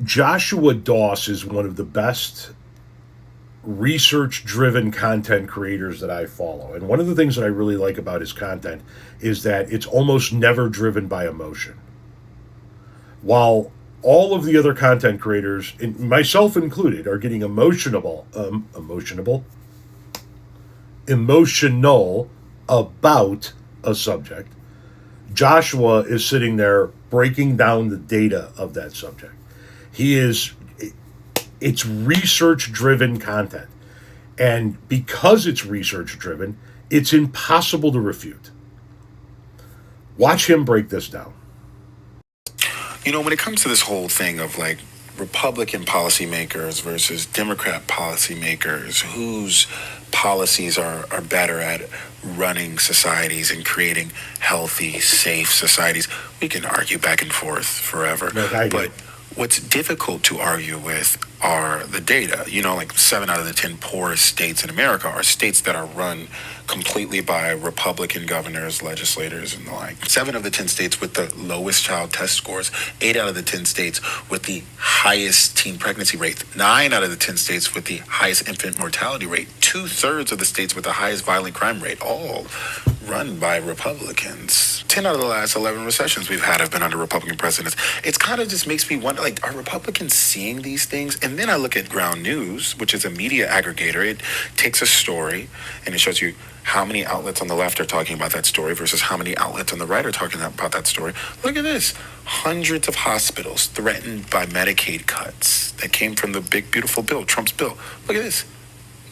Joshua Doss is one of the best research driven content creators that I follow. And one of the things that I really like about his content is that it's almost never driven by emotion. While all of the other content creators, myself included, are getting emotional about a subject, Joshua is sitting there breaking down the data of that subject. He is, it's research driven content. And because it's research driven, it's impossible to refute. Watch him break this down. You know, when it comes to this whole thing of like Republican policymakers versus Democrat policymakers, whose policies are better at running societies and creating healthy, safe societies, we can argue back and forth forever. But what's difficult to argue with are the data. You know, like 7 out of the 10 poorest states in America are states that are run completely by Republican governors, legislators, and the like. 7 of the 10 states with the lowest child test scores, 8 out of the 10 states with the highest teen pregnancy rate, 9 out of the 10 states with the highest infant mortality rate, 2/3 of the states with the highest violent crime rate, all run by Republicans. 10 out of the last 11 recessions we've had have been under Republican presidents. It's kind of just makes me wonder, like, are Republicans seeing these things? And then I look at Ground News, which is a media aggregator. It takes a story and it shows you how many outlets on the left are talking about that story versus how many outlets on the right are talking about that story. Look at this. Hundreds of hospitals threatened by Medicaid cuts that came from the big, beautiful bill, Trump's bill. Look at this.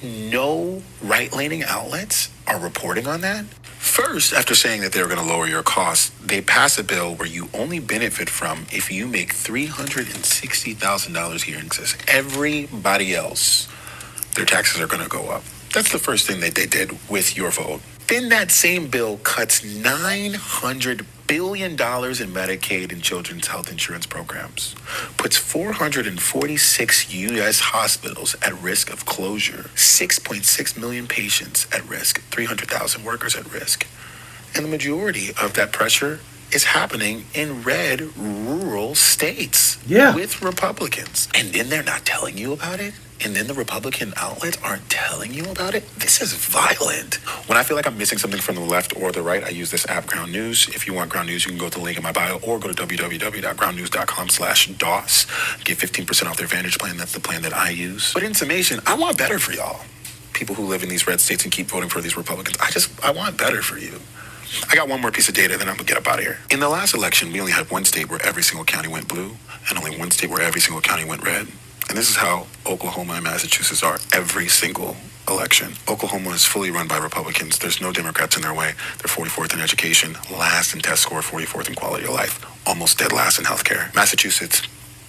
No right-leaning outlets are reporting on that. First, after saying that they're going to lower your costs, they pass a bill where you only benefit from if you make $360,000 here in Texas. Everybody else, their taxes are going to go up. That's the first thing that they did with your vote. Then that same bill cuts $900 billion in Medicaid and children's health insurance programs, puts 446 U.S. hospitals at risk of closure, 6.6 million patients at risk, 300,000 workers at risk. And the majority of that pressure is happening in red rural states with Republicans. And then they're not telling you about it? And then the Republican outlets aren't telling you about it? This is violent. When I feel like I'm missing something from the left or the right, I use this app, Ground News. If you want Ground News, you can go to the link in my bio or go to www.groundnews.com/DOS. Get 15% off their Vantage plan. That's the plan that I use. But in summation, I want better for y'all. People who live in these red states and keep voting for these Republicans. I want better for you. I got one more piece of data, then I'm going to get up out of here. In the last election, we only had one state where every single county went blue and only one state where every single county went red. And this is how Oklahoma and Massachusetts are every single election. Oklahoma is fully run by Republicans. There's no Democrats in their way. They're 44th in education, last in test score, 44th in quality of life, almost dead last in healthcare. Massachusetts,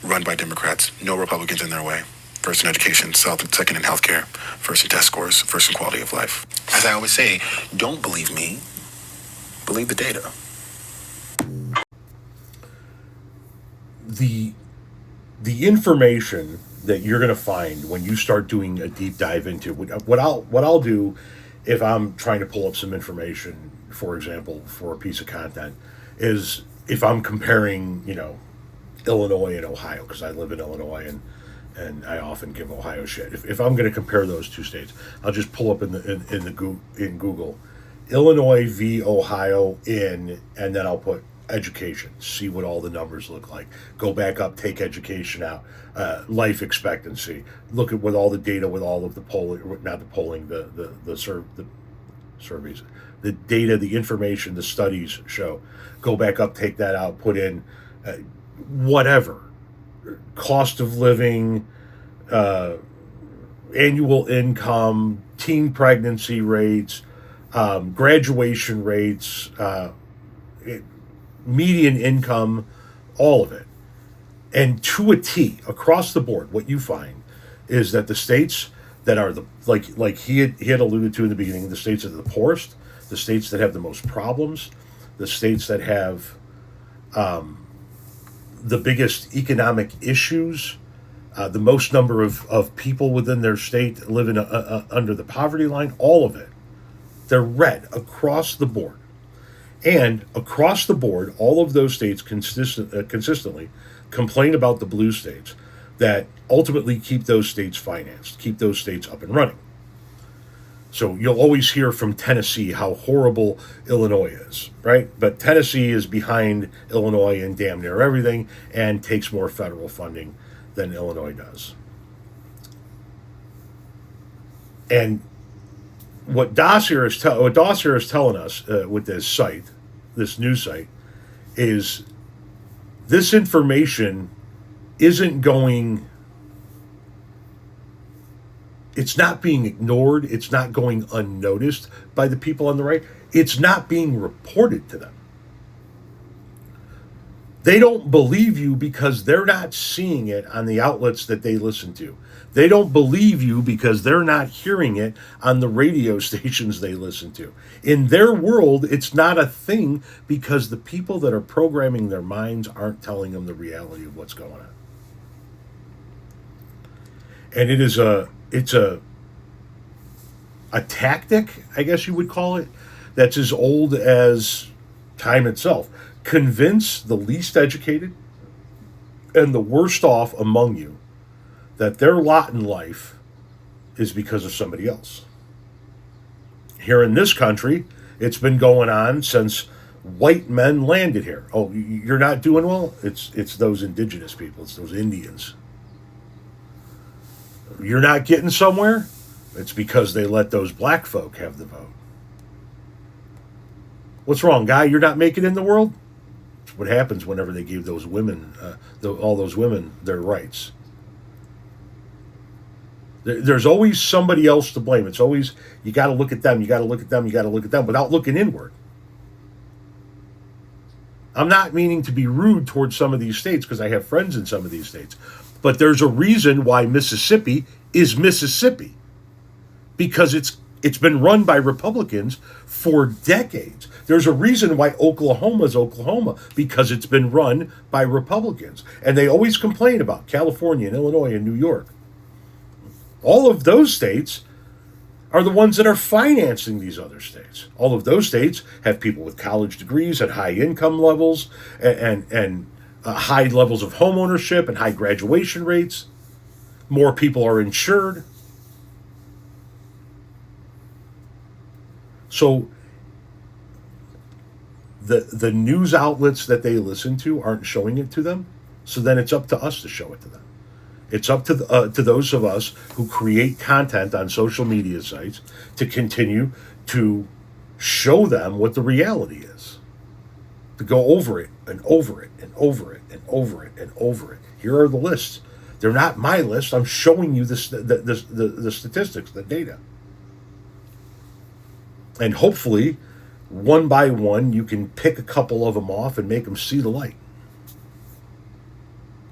run by Democrats, no Republicans in their way. First in education, second in healthcare, first in test scores, first in quality of life. As I always say, don't believe me, believe the data. The information that you're going to find when you start doing a deep dive into what I'll do if I'm trying to pull up some information, for example, for a piece of content, is if I'm comparing, Illinois and Ohio, because I live in Illinois and I often give Ohio shit. If I'm going to compare those two states, I'll just pull up in Google Illinois v. Ohio and then I'll put education, see what all the numbers look like. Go back up, take education out, life expectancy. Look at with all the data, with all of the polling, not the polling, the surveys, the data, the information, the studies show. Go back up, take that out, put in whatever cost of living, annual income, teen pregnancy rates, graduation rates. Median income, all of it. And to a T, across the board, what you find is that the states that are like he had alluded to in the beginning, the states that are the poorest, the states that have the most problems, the states that have the biggest economic issues, the most number of people within their state living under the poverty line, all of it, they're red across the board. And across the board, all of those states consistently complain about the blue states. that ultimately keep those states financed, keep those states up and running. So you'll always hear from Tennessee how horrible Illinois is, right? But Tennessee is behind Illinois in damn near everything and takes more federal funding than Illinois does. And what Dossier is telling us with this site, this news site, is this information isn't going. It's not being ignored. It's not going unnoticed by the people on the right. It's not being reported to them. They don't believe you because they're not seeing it on the outlets that they listen to. They don't believe you because they're not hearing it on the radio stations they listen to. In their world, it's not a thing because the people that are programming their minds aren't telling them the reality of what's going on. And it's a tactic, I guess you would call it, that's as old as time itself. Convince the least educated and the worst off among you that their lot in life is because of somebody else. Here in this country, it's been going on since white men landed here. Oh, you're not doing well? It's those indigenous people, it's those Indians. You're not getting somewhere? It's because they let those black folk have the vote. What's wrong, guy? You're not making it in the world? It's what happens whenever they give those women, all those women, their rights. There's always somebody else to blame. It's always, you got to look at them, you got to look at them, you got to look at them without looking inward. I'm not meaning to be rude towards some of these states because I have friends in some of these states. But there's a reason why Mississippi is Mississippi. Because it's been run by Republicans for decades. There's a reason why Oklahoma is Oklahoma, because it's been run by Republicans. And they always complain about California and Illinois and New York. All of those states are the ones that are financing these other states. All of those states have people with college degrees at high income levels and high levels of home ownership and high graduation rates. More people are insured. So the news outlets that they listen to aren't showing it to them. So then it's up to us to show it to them. It's up to those of us who create content on social media sites to continue to show them what the reality is. To go over it and over it and over it and over it and over it. Here are the lists. They're not my list. I'm showing you the statistics, the data. And hopefully, one by one, you can pick a couple of them off and make them see the light.